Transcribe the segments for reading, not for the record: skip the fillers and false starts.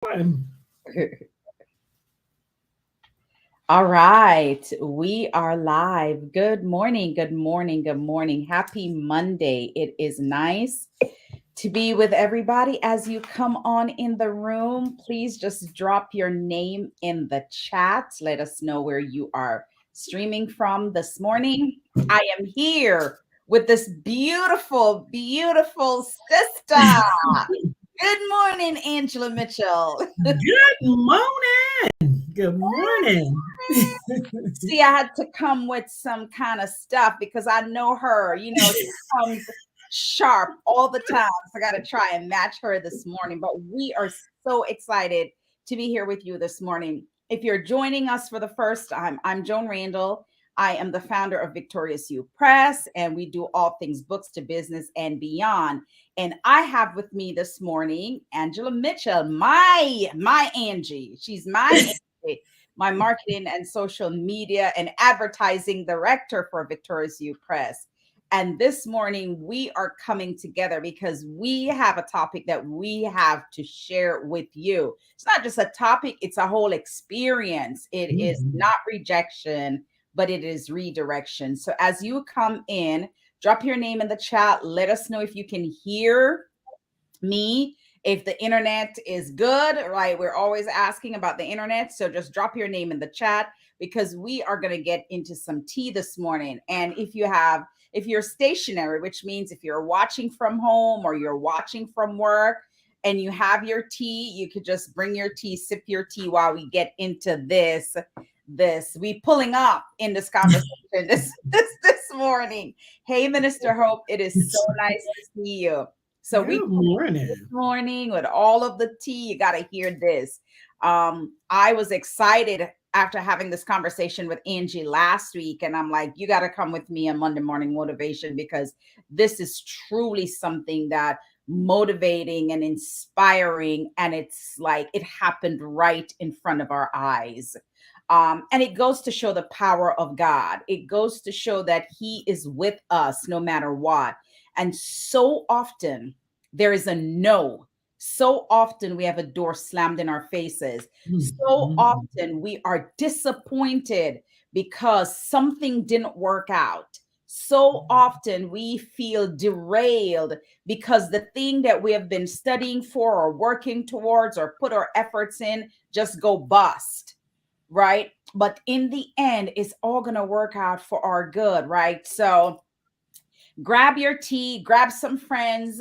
One. All right, we are live. Good morning, good morning, good morning. Happy Monday. It is nice to be with everybody as you come on in the room. Please just drop your name in the chat. Let us know where you are streaming from this morning. I am here with this beautiful, beautiful sister. Good morning, Angela Mitchell. Good morning. Good morning. See, I had to come with some kind of stuff because I know her. She comes sharp all the time. So I got to try and match her this morning. But we are so excited to be here with you this morning. If you're joining us for the first time, I'm Joan Randall. I am the founder of Victorious You Press, and we do all things books to business and beyond. And I have with me this morning Angela Mitchell, my Angie. She's my Angie, my marketing and social media and advertising director for Victorious You Press. And this morning, we are coming together because we have a topic that we have to share with you. It's not just a topic, it's a whole experience. It is Mhm. not rejection, but it is redirection. So as you come in, drop your name in the chat. Let us know if you can hear me, if the internet is good, right? We're always asking about the internet. So just drop your name in the chat because we are going to get into some tea this morning. And if you're stationary, which means if you're watching from home or you're watching from work and you have your tea, you could just bring your tea, sip your tea while we get into this we pulling up in this conversation this morning. Hey, Minister Hope, it is so nice to see you. So we Good this morning. morning with all of the tea. You got to hear this. I was excited after having this conversation with Angie last week, and I'm like, you got to come with me on Monday Morning Motivation because this is truly something that motivating and inspiring, and it's like it happened right in front of our eyes. And it goes to show the power of God. It goes to show that He is with us no matter what. And so often there is a no. So often we have a door slammed in our faces. So Mhm. often we are disappointed because something didn't work out. So often we feel derailed because the thing that we have been studying for or working towards or put our efforts in just go bust, right? But in the end, it's all going to work out for our good, right? So grab your tea, grab some friends,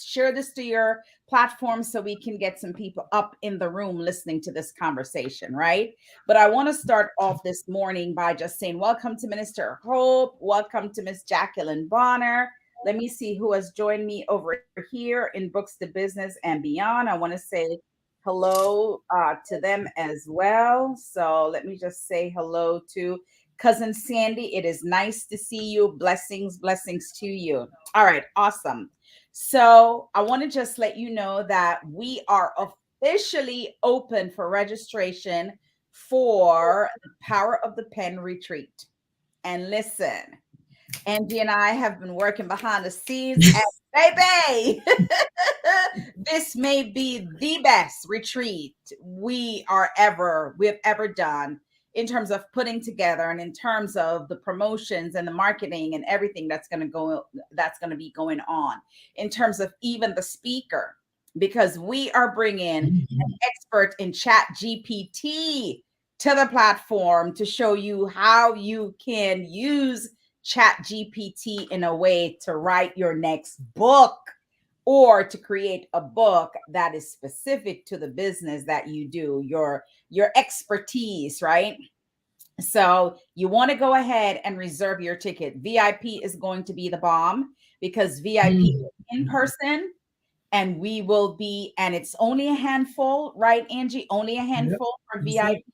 share this to your platform so we can get some people up in the room listening to this conversation, right? But I want to start off this morning by just saying, welcome to Minister Hope, welcome to Miss Jacqueline Bonner. Let me see who has joined me over here in Books to Business and Beyond. I want to say hello to them as well. So let me just say hello to Cousin Sandy. It is nice to see you. Blessings, blessings to you. All right, awesome. So I want to just let you know that we are officially open for registration for the Power of the Pen retreat. And listen, Angie and I have been working behind the scenes, and baby, this may be the best retreat we have ever done in terms of putting together and in terms of the promotions and the marketing and everything that's going to be going on in terms of even the speaker, because we are bringing an Mhm. expert in chat GPT to the platform to show you how you can use chat GPT in a way to write your next book or to create a book that is specific to the business that you do, your expertise, right? So you want to go ahead and reserve your ticket. VIP is going to be the bomb because VIP is Mhm. in person, and we will be, and it's only a handful, right, Angie? Only a Yep. handful for That's it. VIP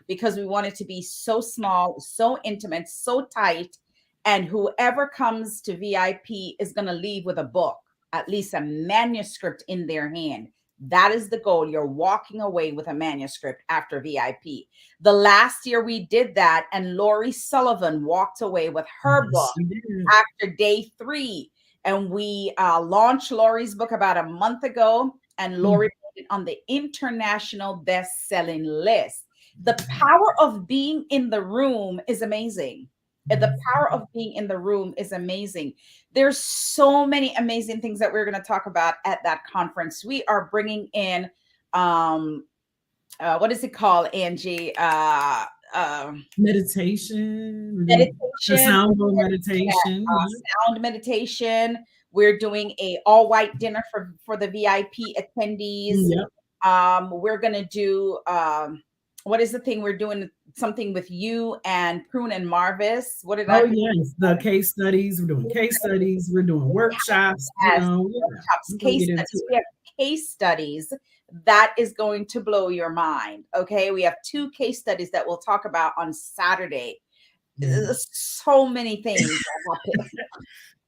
because we want it to be so small, so intimate, so tight. And whoever comes to VIP is going to leave with a book, at least a manuscript in their hand. That is the goal. You're walking away with a manuscript after VIP. The last year we did that, and Lori Sullivan walked away with her Yes, book you did. after day 3. And we launched Lori's book about a month ago, and Lori Mhm. it on the international best-selling list. The power of being in the room is amazing. The power of being in the room is amazing. There's so many amazing things that we're going to talk about at that conference. We are bringing in what is it called, Angie? Meditation. We're doing the Meditation. sound bowl Yeah, meditation. sound meditation. We're doing a all white dinner for the VIP attendees. Yep. We're gonna do what is the thing we're doing? Something with you and Prune and Marvis. What did I Oh forget? yes, the case studies. We're doing case studies. We're doing workshops. Yes, Yeah, workshops, we're gonna case get into studies. We it. have case studies that is going to blow your mind. Okay, we have 2 case studies that we'll talk about on Saturday. Yeah. So many things that happen.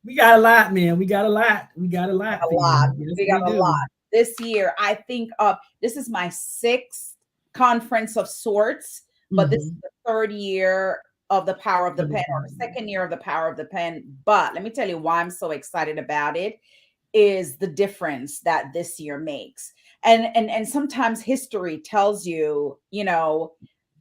We got a lot, man. We got a lot. We got a lot A for lot. you. Yes, We we got a lot do. this year. I think this is my 6th conference of sorts, but this is Mhm. the 3rd year of the Power of the Pen, or the 2nd year of the Power of the Pen. But let me tell you why I'm so excited about it is the difference that this year makes. And sometimes history tells you,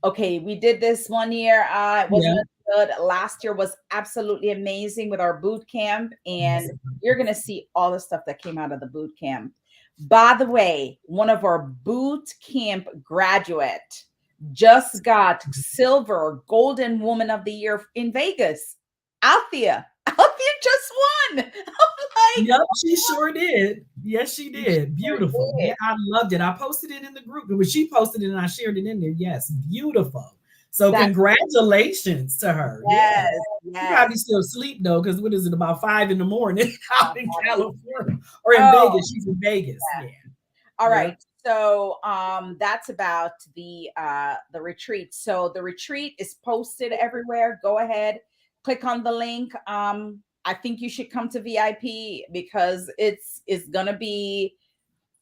okay, we did this one year, it Yeah. wasn't as good. Last year was absolutely amazing with our boot camp, and Yes. you're going to see all the stuff that came out of the boot camp. By the way, one of our boot camp graduate just got silver golden woman of the year in Vegas. Althea. Althea just won. I'm like, Yep, she sure did. Yes, she she did. sure Beautiful. did. Yeah, I loved it. I posted it in the group. It was she posted it and I shared it in there. Yes, beautiful. So That congratulations to her. Yeah. yes, She yes. probably still asleep though, because what is it, about 5 in the morning out in California or in Oh, Vegas? She's in Vegas. Yeah. all right. Yep. So that's about the retreat. So the retreat is posted everywhere. Go ahead, click on the link. I think you should come to VIP because it's gonna be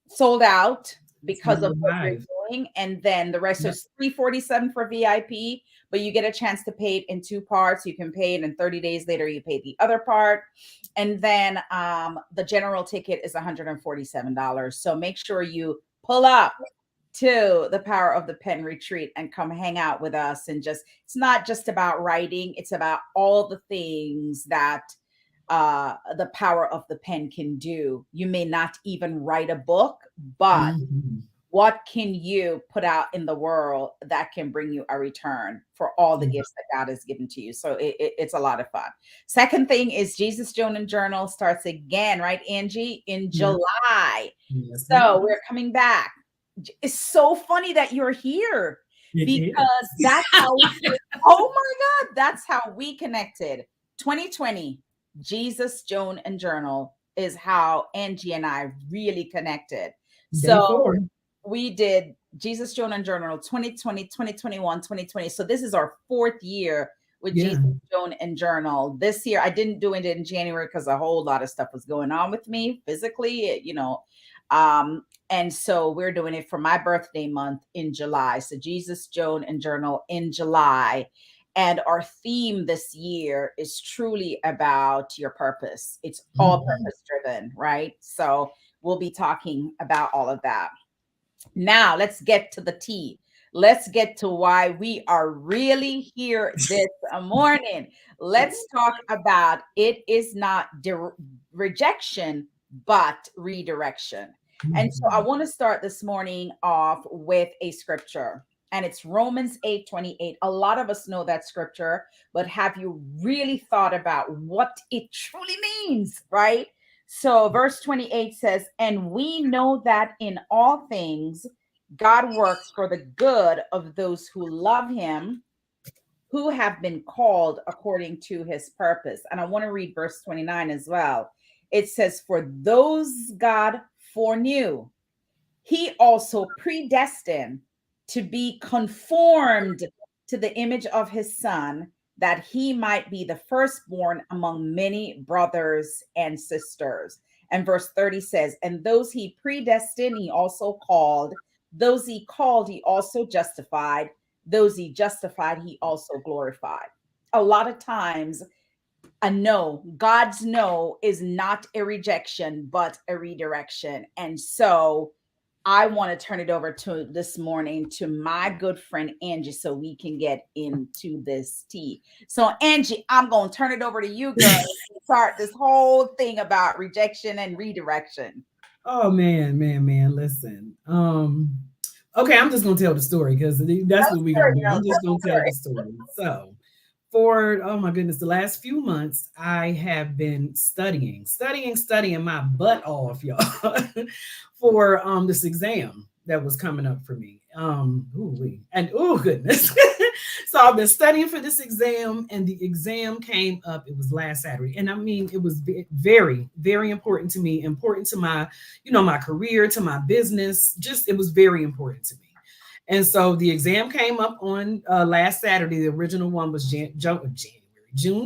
sold out It's gonna because go of what we're live. doing. And then the rest Yep. is 347 for VIP, but you get a chance to pay it in 2 parts. You can pay it, and 30 days later you pay the other part. And then the general ticket is $147. So make sure you pull up to the Power of the Pen retreat and come hang out with us. And just, it's not just about writing, it's about all the things that the power of the pen can do. You may not even write a book, but Mhm. what can you put out in the world that can bring you a return for all the Yeah. gifts that God has given to you? So it's a lot of fun. Second thing is Jesus Joan Journal starts again, right, Angie, in Yeah. July. Yes, it So is. we're coming back. It's so funny that you're here It is. because that's how, oh my God, that's how we connected. 2020, Jesus Joan and Journal is how Angie and I really connected. Day So 4. we did Jesus Joan and Journal 2020, 2021, 2020. So this is our 4th year with Yeah. Jesus Joan and Journal. This year I didn't do it in January because a whole lot of stuff was going on with me physically, and so we're doing it for my birthday month in July. So Jesus Joan and Journal in July. And our theme this year is truly about your purpose. It's all Mhm. purpose driven, right? So we'll be talking about all of that. Now, let's get to the tea. Let's get to why we are really here this morning. Let's talk about it is not rejection, but redirection. And so I Mhm. want to start this morning off with a scripture, and it's Romans 8:28. A lot of us know that scripture, but have you really thought about what it truly means, right? So, verse 28 says, and we know that in all things, God works for the good of those who love him, who have been called according to his purpose. And I want to read verse 29 as well. It says, for those God foreknew, he also predestined to be conformed to the image of his son, that he might be the firstborn among many brothers and sisters. And verse 30 says, and those he predestined, he also called. Those he called, he also justified. Those he justified, he also glorified. A lot of times, a no, God's no is not a rejection, but a redirection. And so I want to turn it over to this morning to my good friend Angie so we can get into this tea. So, Angie, I'm going to turn it over to you, girl, to start this whole thing about rejection and redirection. Oh man. Listen. Okay, I'm just gonna tell the story because that's Tell what the we're story, gonna do. girl. I'm just Tell gonna the tell the story. story. So for oh my goodness, the last few months I have been studying my butt off, y'all, for this exam that was coming up for me. Oh goodness. So I've been studying for this exam, and the exam came up. It was last Saturday, and I mean, it was very, very important to me, important to my, my career, to my business. Just it was very important to me. And so the exam came up on last Saturday. The original one was June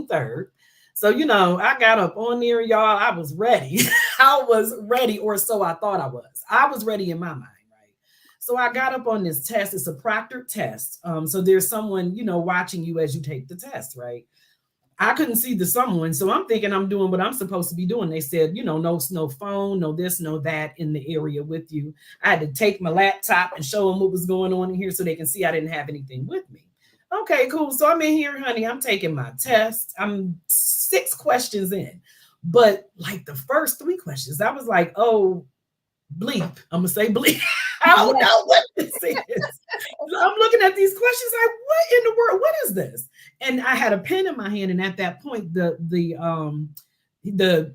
3rd. So, I got up on there, y'all. I was ready. I was ready, or so I thought I was. I was ready in my mind, right? So I got up on this test. It's a proctored test. So there's someone, watching you as you take the test, right? I couldn't see the someone, so I'm thinking I'm doing what I'm supposed to be doing. They said, no phone, no this, no that in the area with you. I had to take my laptop and show them what was going on in here so they can see I didn't have anything with me. Okay, cool. So I'm in here, honey. I'm taking my test. I'm 6 questions in, but like the first 3 questions, I was like, oh, bleep. I'm gonna say bleep. I don't Yes. know what this is. I'm looking at these questions like, what in the world? What is this? And I had a pen in my hand, and at that point, the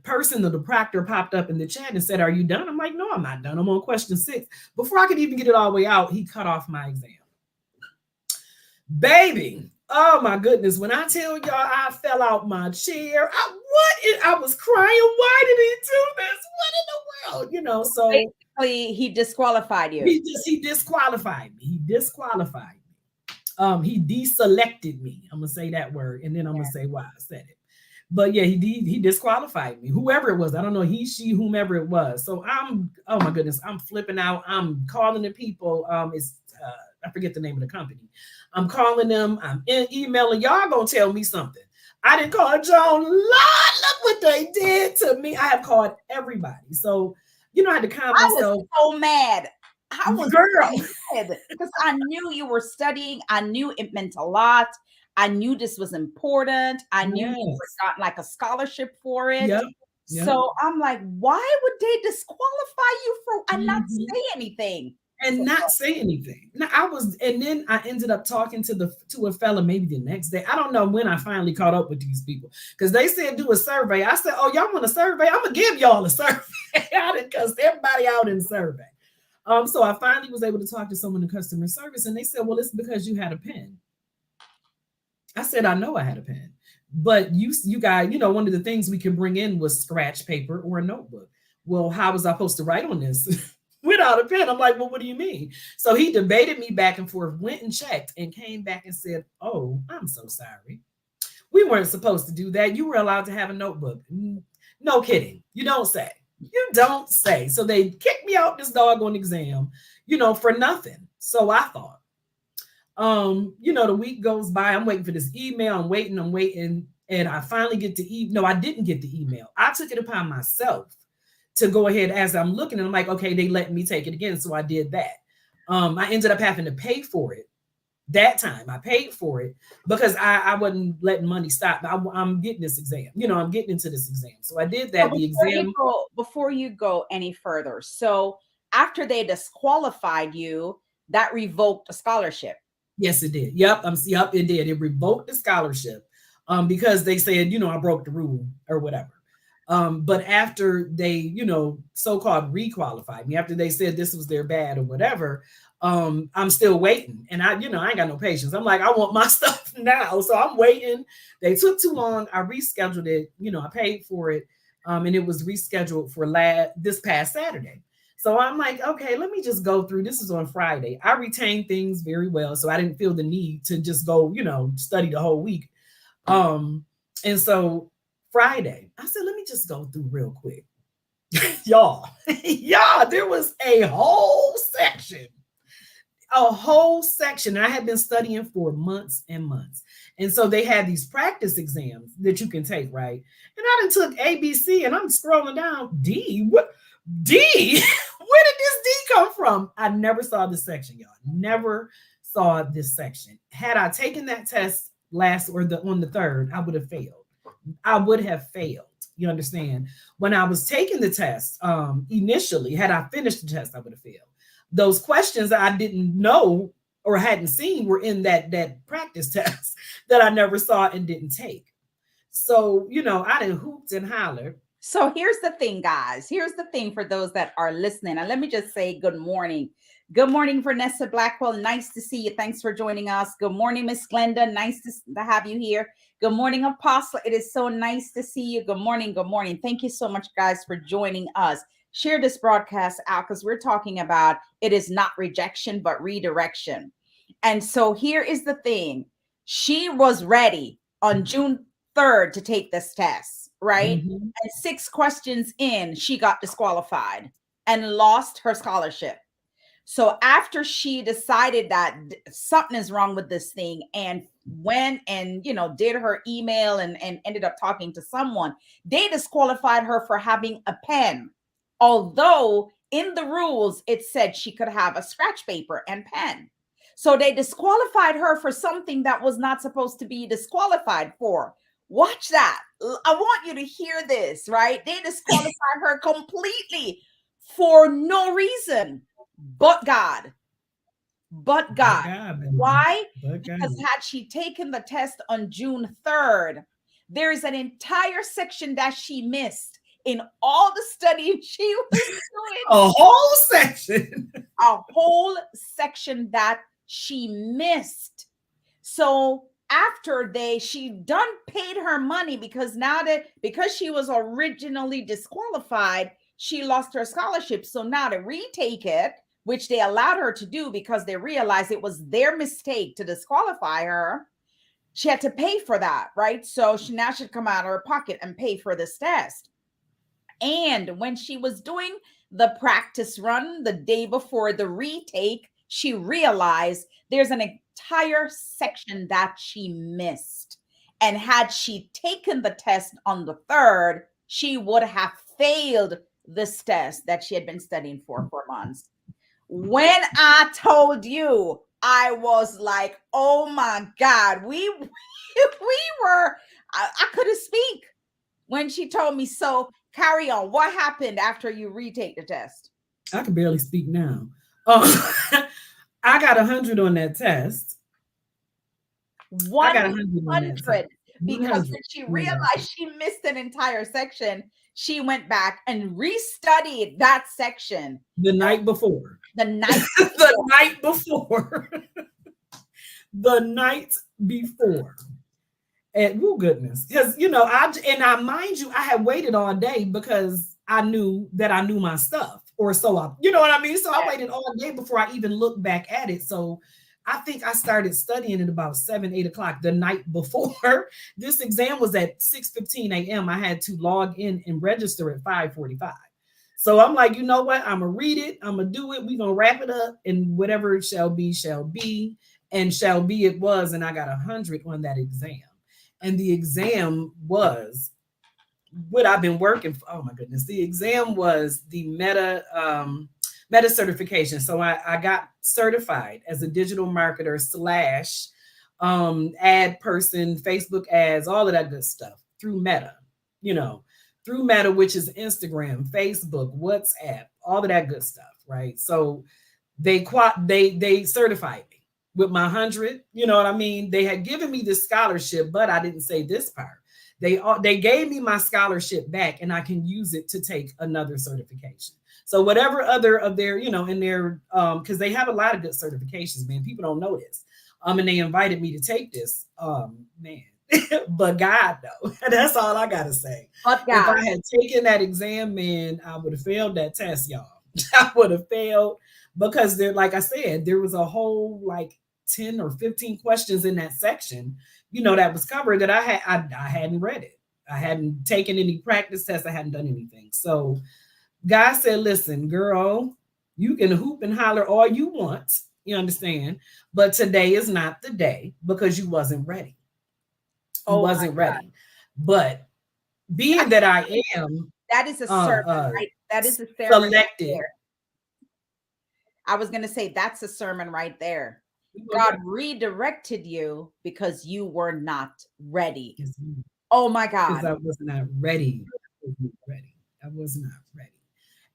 person or the proctor popped up in the chat and said, "Are you done?" I'm like, "No, I'm not done. I'm on question 6." Before I could even get it all the way out, he cut off my exam. Baby, oh my goodness! When I tell y'all, I fell out my chair. I was crying. Why did he do this? What in the world? So Basically, he disqualified you. he disqualified me. He disqualified me. He deselected me. I'm gonna say that word, and then I'm gonna say why I said it. But yeah, he disqualified me. Whoever it was, I don't know, he, she, whomever it was. So oh my goodness, I'm flipping out. I'm calling the people. It's I forget the name of the company. I'm calling them. I'm emailing. Y'all gonna tell me something. I didn't call Joan. Lord, look what they did to me. I have called everybody. So I had to calm I was myself. so mad. I was Girl, mad because I knew you were studying. I knew it meant a lot. I knew this was important. I knew you were yes, gotten like a scholarship for it. yep, yep. So I'm like, why would they disqualify you for and not Mhm. say anything? And So not say anything. Now and then I ended up talking to a fella maybe the next day. I don't know when I finally caught up with these people because they said do a survey. I said, "Oh, y'all want a survey? I'm gonna give y'all a survey." I didn't cuss everybody out in the survey. So I finally was able to talk to someone in customer service, and they said, "Well, it's because you had a pen." I said, "I know I had a pen, but you guys, one of the things we could bring in was scratch paper or a notebook. Well, how was I supposed to write on this without a pen?" I'm like, "Well, what do you mean?" So he debated me back and forth, went and checked, and came back and said, "Oh, I'm so sorry. We weren't supposed to do that. You were allowed to have a notebook." No kidding. You don't say. You don't say. So they kicked me out this doggone exam, for nothing. So I thought. The week goes by. I'm waiting for this email. I'm waiting. And I finally get the no, I didn't get the email. I took it upon myself to go ahead as I'm looking, and I'm like, okay, they let me take it again. So I did that. I ended up having to pay for it. That time I paid for it because I wasn't letting money stop. I'm getting this exam. I'm getting into this exam. So I did so that. The exam. before you go any further, so after they disqualified you, that revoked a scholarship. Yes, it did. Yep. Yep, it did. It revoked the scholarship because they said, I broke the rule or whatever. But after they, so-called requalified me, after they said this was their bad or whatever, I'm still waiting. And I ain't got no patience. I'm like, I want my stuff now. So I'm waiting. They took too long. I rescheduled it. I paid for it. And it was rescheduled for this past Saturday. So I'm like, okay, let me just go through. This is on Friday. I retained things very well. So I didn't feel the need to just go, study the whole week. And so Friday, I said, let me just go through real quick. y'all, there was a whole section. I had been studying for months and months. And so they had these practice exams that you can take, right? And I done took ABC and I'm scrolling down D. D. Where did this D come from? I never saw this section, y'all. Never saw this section. Had I taken that test last or the on the third, I would have failed. I would have failed. You understand? When I was taking the test, initially, had I finished the test, I would have failed. Those questions that I didn't know or hadn't seen were in that practice test that I never saw and didn't take. So, I done hooped and hollered. So here's the thing, guys. Here's the thing for those that are listening. And let me just say good morning. Good morning, Vanessa Blackwell. Nice to see you. Thanks for joining us. Good morning, Miss Glenda. Nice to have you here. Good morning, Apostle. It is so nice to see you. Good morning. Good morning. Thank you so much, guys, for joining us. Share this broadcast out because we're talking about it is not rejection, but redirection. And so here is the thing. She was ready on June 3rd to take this test, right? Mm-hmm. And 6 questions in, she got disqualified and lost her scholarship. So after she decided that something is wrong with this thing and went and, did her email and ended up talking to someone, they disqualified her for having a pen. Although in the rules, it said she could have a scratch paper and pen. So they disqualified her for something that was not supposed to be disqualified for. Watch that. I want you to hear this, right? They disqualified her completely for no reason but God. But God. Why? Because had she taken the test on June 3rd, there is an entire section that she missed in all the studying she was doing. A whole section. A whole section that she missed. So after she done paid her money because because she was originally disqualified, she lost her scholarship. So now to retake it, which they allowed her to do because they realized it was their mistake to disqualify her, she had to pay for that, right? So she now should come out of her pocket and pay for this test. And when she was doing the practice run the day before the retake, she realized there's an entire section that she missed. And had she taken the test on the 3rd, she would have failed this test that she had been studying for months. When I told you, I was like, oh my God, we were, I couldn't speak when she told me. So carry on. What happened after you retake the test? I can barely speak now. I got 100 on that test. 100 because when she realized she missed an entire section, she went back and restudied that section the night before. The night before. The night before. And oh goodness, because I mind you, I had waited all day because I knew that I knew my stuff, or so I, you know what I mean. So I waited all day before I even looked back at it. So I think I started studying at about 7-8 o'clock the night before. This exam was at 6:15 a.m. I had to log in and register at 5:45. So I'm like, you know what? I'm gonna read it. I'm gonna do it. We're gonna wrap it up, and whatever it shall be, and shall be it was. And I got 100 on that exam. And the exam was what I've been working for. Oh my goodness. The exam was the meta certification. So I got certified as a digital marketer / ad person, Facebook ads, all of that good stuff through Meta, through Meta, which is Instagram, Facebook, WhatsApp, all of that good stuff. Right. So they certified me with my 100, you know what I mean? They had given me this scholarship, but I didn't say this part. They gave me my scholarship back, and I can use it to take another certification. So whatever other of their, in their, because they have a lot of good certifications, man. People don't know this. And they invited me to take this. Man. But God, though. That's all I gotta say. But God. If I had taken that exam, man, I would have failed that test, y'all. I would have failed because like I said, there was a whole 10 or 15 questions in that section, that was covered that I hadn't read it. I hadn't taken any practice tests. I hadn't done anything. So God said, listen, girl, you can hoop and holler all you want. You understand? But today is not the day because you wasn't ready. You wasn't ready. But being that I am. That is a sermon, right That is a sermon right selected. there. I was going to say that's a sermon right there. Because God redirected you because you were not ready. Oh my God. I was not ready. I was not ready. I was not ready.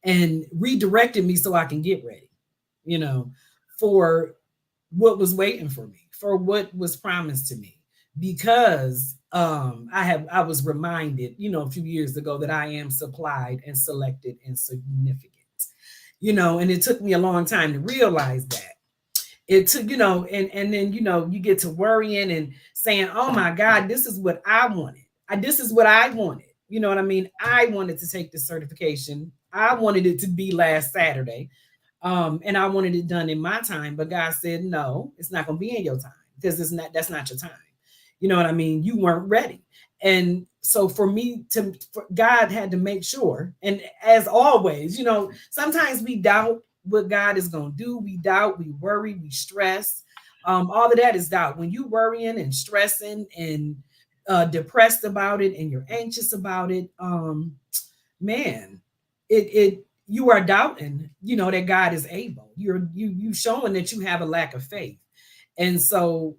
And redirected me so I can get ready, you know, for what was waiting for me, for what was promised to me. Because I was reminded, you know, a few years ago that I am supplied and selected and significant. You know, and it took me a long time to realize that. It took, you know, and then, you know, you get to worrying and saying, oh my God, this is what I wanted. This is what I wanted. You know what I mean? I wanted to take the certification. I wanted it to be last Saturday. And I wanted it done in my time, but God said, no, it's not going to be in your time because that's not your time. You know what I mean? You weren't ready. And so God had to make sure. And as always, you know, sometimes we doubt what God is going to do. We doubt, we worry, we stress. All of that is doubt. When you worrying and stressing and depressed about it and you're anxious about it, man, it you are doubting, you know, that God is able. You showing that you have a lack of faith. And so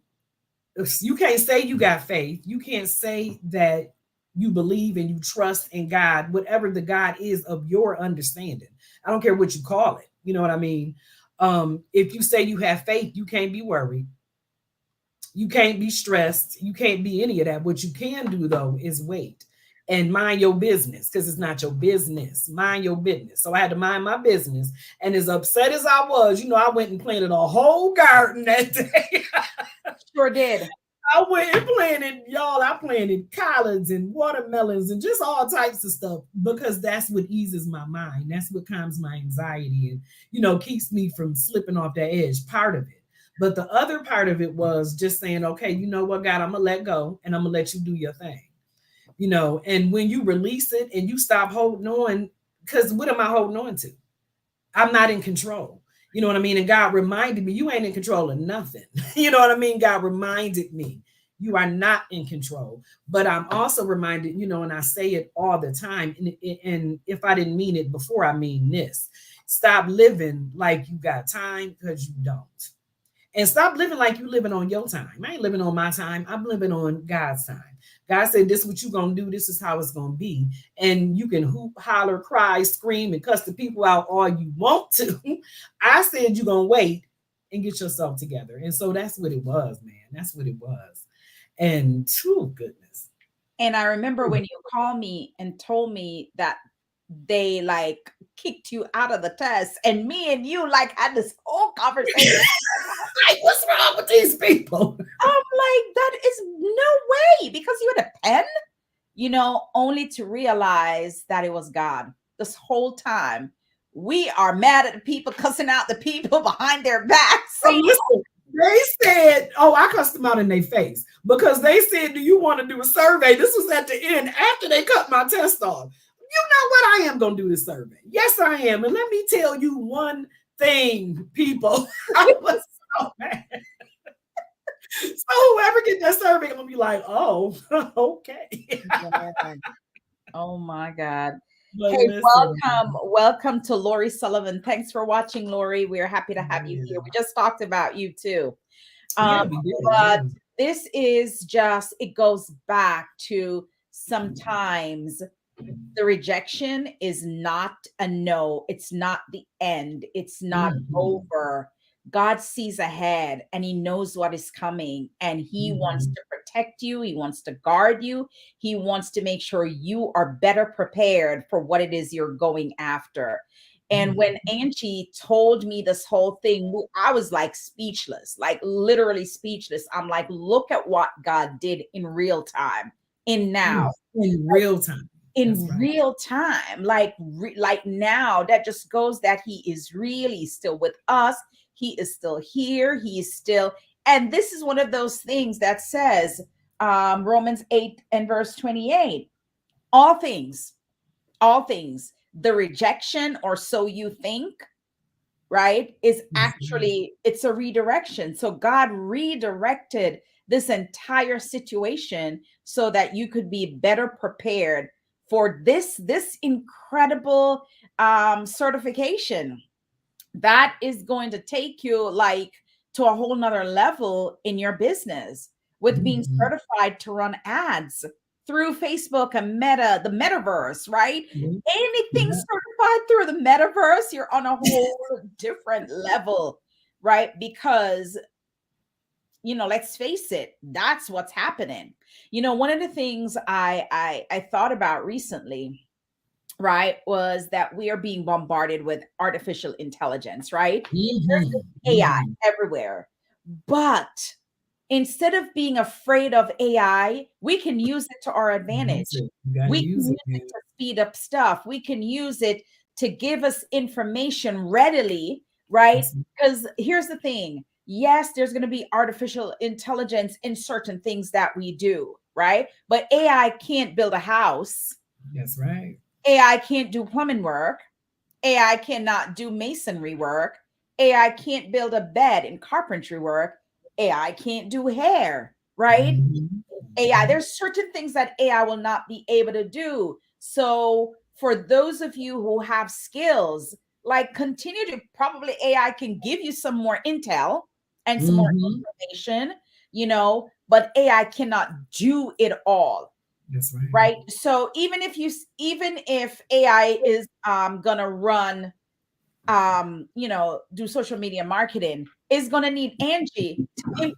you can't say you got faith. You can't say that you believe and you trust in God, whatever the God is of your understanding. I don't care what you call it. You know what I mean? If you say you have faith, you can't be worried. You can't be stressed. You can't be any of that. What you can do though is wait and mind your business because it's not your business. Mind your business. So I had to mind my business. And as upset as I was, you know, I went and planted a whole garden that day. Sure did. I went and planted, y'all. I planted collards and watermelons and just all types of stuff because that's what eases my mind. That's what calms my anxiety and, you know, keeps me from slipping off that edge. Part of it. But the other part of it was just saying, okay, you know what, God, I'm going to let go and I'm going to let you do your thing. You know, and when you release it and you stop holding on, because what am I holding on to? I'm not in control. You know what I mean? And God reminded me, you ain't in control of nothing. You know what I mean? God reminded me, you are not in control. But I'm also reminded, you know, and I say it all the time. And if I didn't mean it before, I mean this. Stop living like you got time because you don't. And stop living like you living on your time. I ain't living on my time. I'm living on God's time. God said, this is what you're going to do. This is how it's going to be. And you can hoop, holler, cry, scream, and cuss the people out all you want to. I said you're going to wait and get yourself together. And so that's what it was, man. That's what it was. And oh, goodness. And I remember when you called me and told me that they like kicked you out of the test, and me and you like had this whole conversation. Like, what's wrong with these people? I'm like, that is no way, because you had a pen, you know, only to realize that it was God this whole time. We are mad at the people, cussing out the people behind their backs. So listen, they said, oh, I cussed them out in their face because they said, do you want to do a survey? This was at the end after they cut my test off. You know what? I am going to do this survey. Yes, I am. And let me tell you one thing, people. I was so mad. So whoever get that survey, I'm going to be like, oh, okay. Oh my God. But Hey, listen, welcome to Lori Sullivan. Thanks for watching, Lori. We're happy to have you here. We just talked about you too. Yeah, we did. But this is just, it goes back to sometimes the rejection is not a no. It's not the end. It's not over. God sees ahead and he knows what is coming, and he wants to protect you. He wants to guard you. He wants to make sure you are better prepared for what it is you're going after. And when Angie told me this whole thing, I was like speechless, like literally speechless. I'm like, look at what God did in real time, in now. In real time. In real time, like now, that just goes that he is really still with us. He is still here. He is still, and this is one of those things that says, Romans 8 and verse 28, all things, the rejection, or so you think, right, is actually, it's a redirection. So God redirected this entire situation so that you could be better prepared for this incredible certification that is going to take you like to a whole nother level in your business with being Mhm. certified to run ads through Facebook and Meta, the metaverse, right? Mhm. Anything Yeah. certified through the metaverse, you're on a whole different level, right? Because, let's face it, that's what's happening. One of the things I thought about recently, right, was that we are being bombarded with artificial intelligence, right? Mhm. There's AI Mhm. everywhere. But instead of being afraid of AI, we can use it to our Use advantage. it. You gotta We can use it, use it man. to speed up stuff. We can use it to give us information readily, right? That's Because here's the thing. Yes, there's going to be artificial intelligence in certain things that we do, right? But AI can't build a house. that's right. AI can't do plumbing work. AI cannot do masonry work. AI can't build a bed in carpentry work. AI can't do hair, right? Mhm. AI, Mhm. there's certain things that AI will not be able to do. So, for those of you who have skills, like continue to probably AI can give you some more intel and some more Mhm. information, but AI cannot do it all, That's right. right? So even if AI is gonna run do social media marketing, is gonna need Angie to You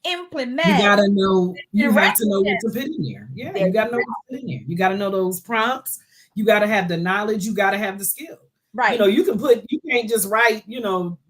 implement gotta know, you have to know what to directions. put in there. Yeah, There you you gotta know what to put in there. You gotta know those prompts. You gotta have the knowledge. You gotta have the skill. right. You can't just write,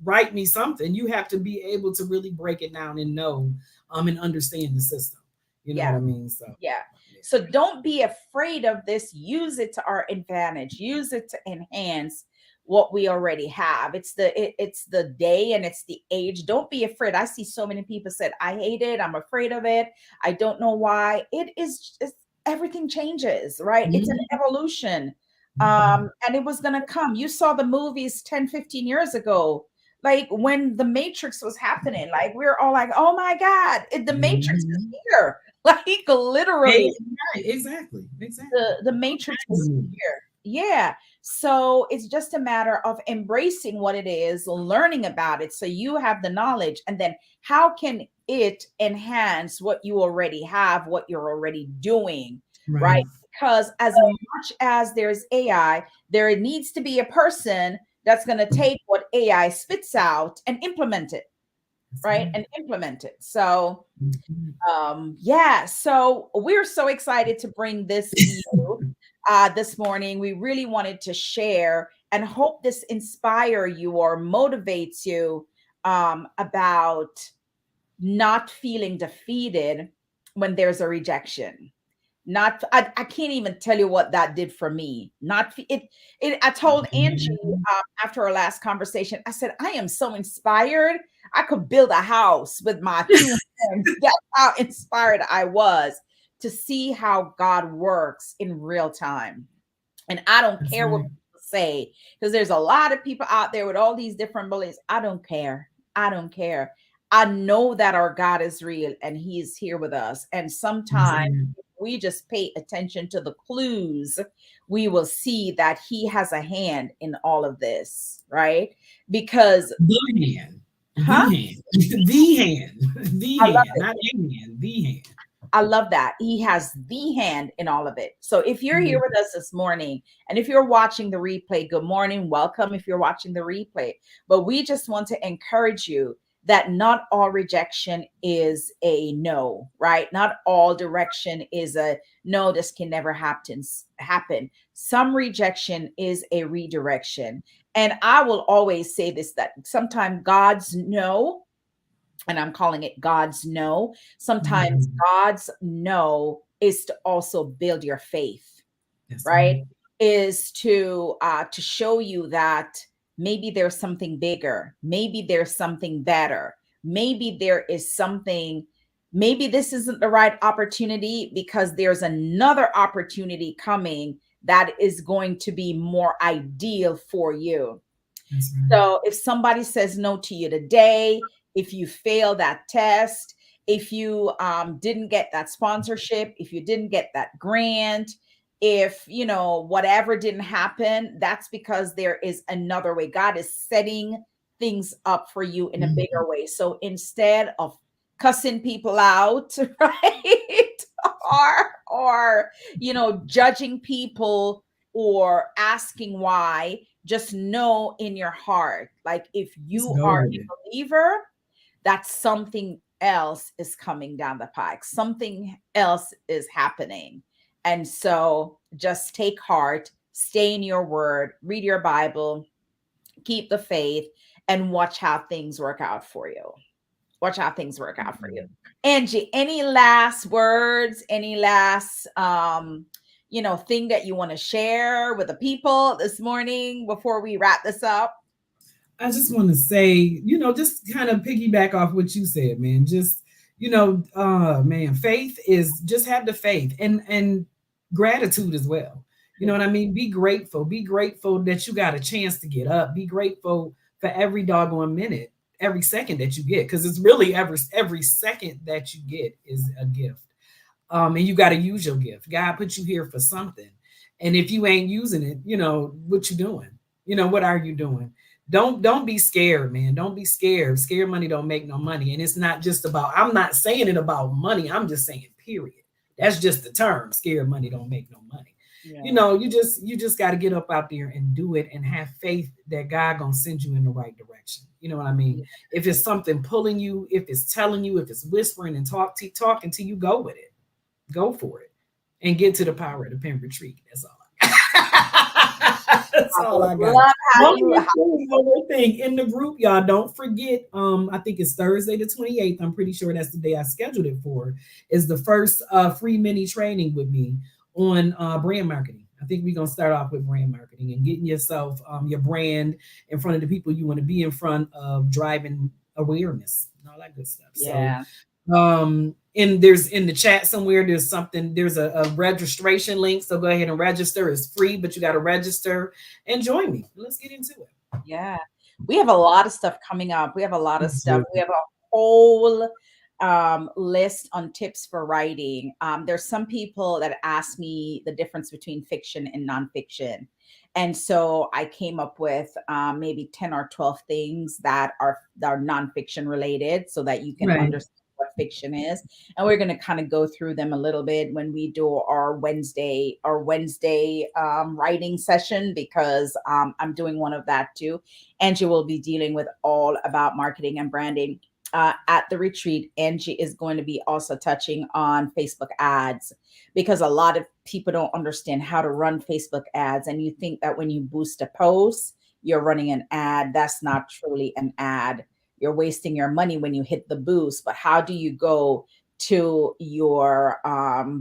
write me something. You have to be able to really break it down and know, and understand the system. You know Yeah. what I mean? So, Yeah. yeah. So don't be afraid of this. Use it to our advantage. Use it to enhance what we already have. It's the day and it's the age. Don't be afraid. I see so many people said, I hate it. I'm afraid of it. I don't know why. It is just everything changes, right? It's an Mhm. evolution. Mhm. And it was gonna come. You saw the movies 10, 15 years ago. Like when the Matrix was happening, like we were all like, oh my God, the Matrix is Mhm. here. Like literally, Right, exactly, exactly. the All matrix kinds of is movies. here. Yeah. So it's just a matter of embracing what it is, learning about it so you have the knowledge, and then how can it enhance what you already have, what you're already doing, right? Right. Because as much as there's AI, there needs to be a person that's going to take what AI spits out and implement it, That's right? right. And implement it. So Mhm. yeah, so we're so excited to bring this to you this morning. We really wanted to share and hope this inspire you or motivates you about not feeling defeated when there's a rejection. Not I can't even tell you what that did for me. Not it I told Angie Mhm. after our last conversation, I said, I am so inspired. I could build a house with my two hands. That's how inspired I was to see how God works in real time. And I don't That's care what right. people say, because there's a lot of people out there with all these different beliefs. I don't care. I don't care. I know that our God is real and he is here with us. And That's sometimes right. if we just pay attention to the clues, we will see that he has a hand in all of this, right? Because, The hand. huh? The hand. The hand. The I love hand. it. Not a hand. The hand. I love that. He has the hand in all of it. So if you're here Mhm. with us this morning, and if you're watching the replay, good morning. Welcome if you're watching the replay. But we just want to encourage you that not all rejection is a no, right? Not all direction is a no, this can never happen. Some rejection is a redirection. And I will always say this, that sometimes God's no, and I'm calling it God's no. Sometimes Mhm. God's no is to also build your faith, That's right? right. Is to show you that maybe there's something bigger, maybe there's something better, maybe there is something, maybe this isn't the right opportunity because there's another opportunity coming that is going to be more ideal for you. That's right. So if somebody says no to you today, if you fail that test, if you didn't get that sponsorship, if you didn't get that grant, if whatever didn't happen, that's because there is another way. God is setting things up for you in a Mhm. bigger way. So instead of cussing people out, right, or judging people or asking why, just know in your heart, like, if Just you go are with a it. believer, that something else is coming down the pike, something else is happening. And so just take heart, stay in your word, read your Bible, keep the faith, and watch how things work out for you. Watch how things work out for you. Angie, any last words, any last thing that you want to share with the people this morning before we wrap this up? I just want to say, just kind of piggyback off what you said, man. Just, man, faith is just have the faith and gratitude as well. You know Yeah. what I mean? Be grateful. Be grateful that you got a chance to get up. Be grateful for every doggone minute, every second that you get, because it's really every second that you get is a gift. And you got to use your gift. God put you here for something, and if you ain't using it, what you doing? What are you doing? Don't be scared, man. Don't be scared. Scared money don't make no money, and it's not just about. I'm not saying it about money. I'm just saying, period. That's just the term. Scared money don't make no money. Yeah. You just got to get up out there and do it, and have faith that God gonna send you in the right direction. You know what I mean? If it's something pulling you, if it's telling you, if it's whispering and talking to you, go with it. Go for it and get to the power of the pen retreat. That's all. That's I all I got. love how One you more thing in the group, y'all. Don't forget. I think it's Thursday the 28th. I'm pretty sure that's the day I scheduled it for. Is the first free mini training with me on brand marketing. I think we're gonna start off with brand marketing and getting yourself your brand in front of the people you want to be in front of, driving awareness and all that good stuff. So Yeah. and there's in the chat somewhere, there's a registration link, so go ahead and register. It's free, but you got to register and join me. Let's get into it. Yeah. We have a lot of stuff coming up. We have a lot We of stuff. do. We have a whole list on tips for writing. There's some people that ask me the difference between fiction and nonfiction. And so I came up with maybe 10 or 12 things that are nonfiction related so that you can Right. understand what fiction is. And we're going to kind of go through them a little bit when we do our Wednesday writing session, because I'm doing one of that too. Angie will be dealing with all about marketing and branding. At the retreat, Angie is going to be also touching on Facebook ads, because a lot of people don't understand how to run Facebook ads. And you think that when you boost a post, you're running an ad. That's not truly an ad. You're wasting your money when you hit the boost. But how do you go to your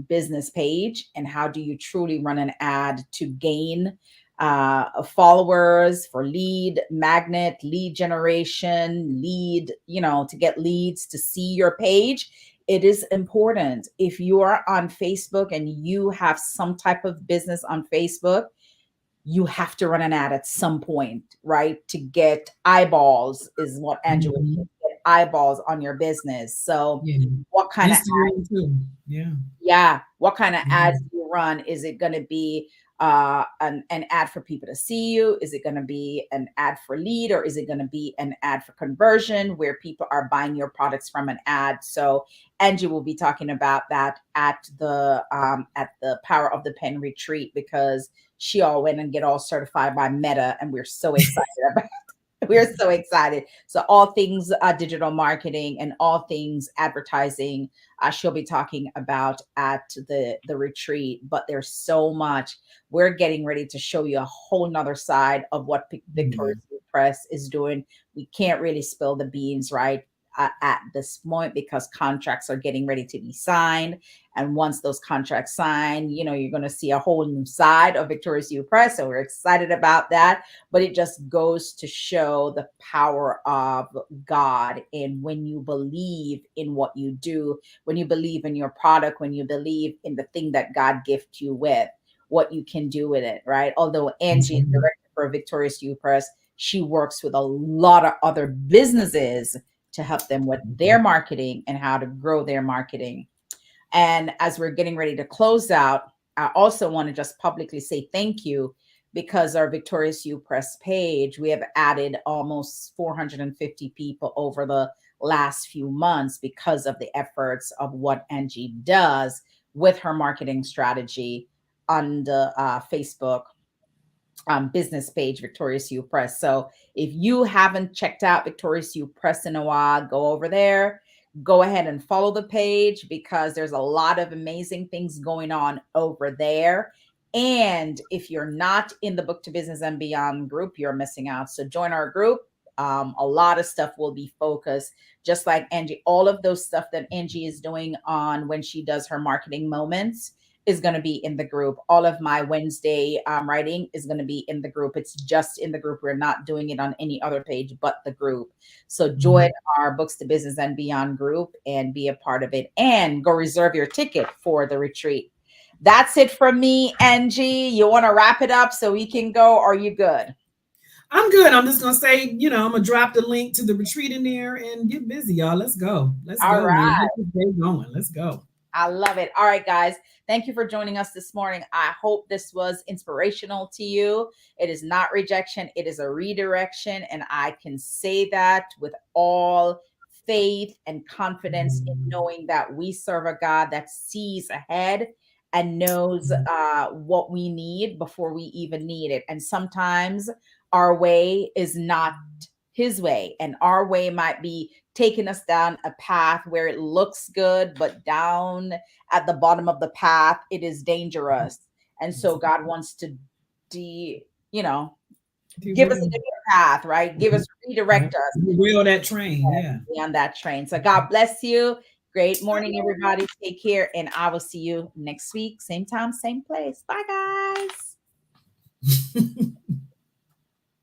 business page, and how do you truly run an ad to gain followers, for lead magnet, lead generation, to get leads to see your page? It is important. If you are on Facebook and you have some type of business on Facebook, you have to run an ad at some point, right? To get eyeballs, is what Andrew was Mhm. saying, get eyeballs on your business. So Yeah. what kind of Instagram too. Yeah. yeah. What kind of ads Mhm. do you run? Is it going to be an ad for people to see you? Is it going to be an ad for lead, or is it going to be an ad for conversion where people are buying your products from an ad? So Angie will be talking about that at the Power of the Pen retreat, because she all went and get all certified by Meta, and we're so excited about we're so excited. So all things digital marketing and all things advertising, she'll be talking about at the retreat. But there's so much. We're getting ready to show you a whole nother side of what Yeah. Victoria's Secret Press is doing. We can't really spill the beans right at this point, because contracts are getting ready to be signed. And once those contracts sign, you're going to see a whole new side of Victoria's Secret Press. So we're excited about that. But it just goes to show the power of God. And when you believe in what you do, when you believe in your product, when you believe in the thing that God gifted you with, what you can do with it, right? Although That's Angie is right. director for Victoria's Secret Press, she works with a lot of other businesses to help them with their marketing and how to grow their marketing. And as we're getting ready to close out, I also want to just publicly say thank you, because our Victorious You Press page, we have added almost 450 people over the last few months because of the efforts of what Angie does with her marketing strategy on the Facebook business page, Victorious You Press. So if you haven't checked out Victorious You Press in a while, go over there. Go ahead and follow the page, because there's a lot of amazing things going on over there. And if you're not in the Book to Business and Beyond group, you're missing out. So join our group. A lot of stuff will be focused, just like Angie. All of those stuff that Angie is doing on when she does her marketing moments is going to be in the group. All of my Wednesday writing is going to be in the group. It's just in the group. We're not doing it on any other page but the group. So join our Books to Business and Beyond group and be a part of it, and go reserve your ticket for the retreat. That's it from me, Angie. You want to wrap it up so we can go? Or are you good? I'm good. I'm just gonna say, I'm gonna drop the link to the retreat in there and get busy, y'all. Let's go. Let's All go, man. right. Get this day going. Let's go. I love it. All right, guys. Thank you for joining us this morning. I hope this was inspirational to you. It is not rejection, it is a redirection. And I can say that with all faith and confidence in knowing that we serve a God that sees ahead and knows what we need before we even need it. And sometimes our way is not his way, and our way might be taking us down a path where it looks good, but down at the bottom of the path, it is dangerous. And so God wants to you know, give us a different path, right? Give us, redirect us Wheel that train. Yeah. be on that train. So God bless you. Great morning, everybody. Take care, and I will see you next week, same time, same place. Bye, guys.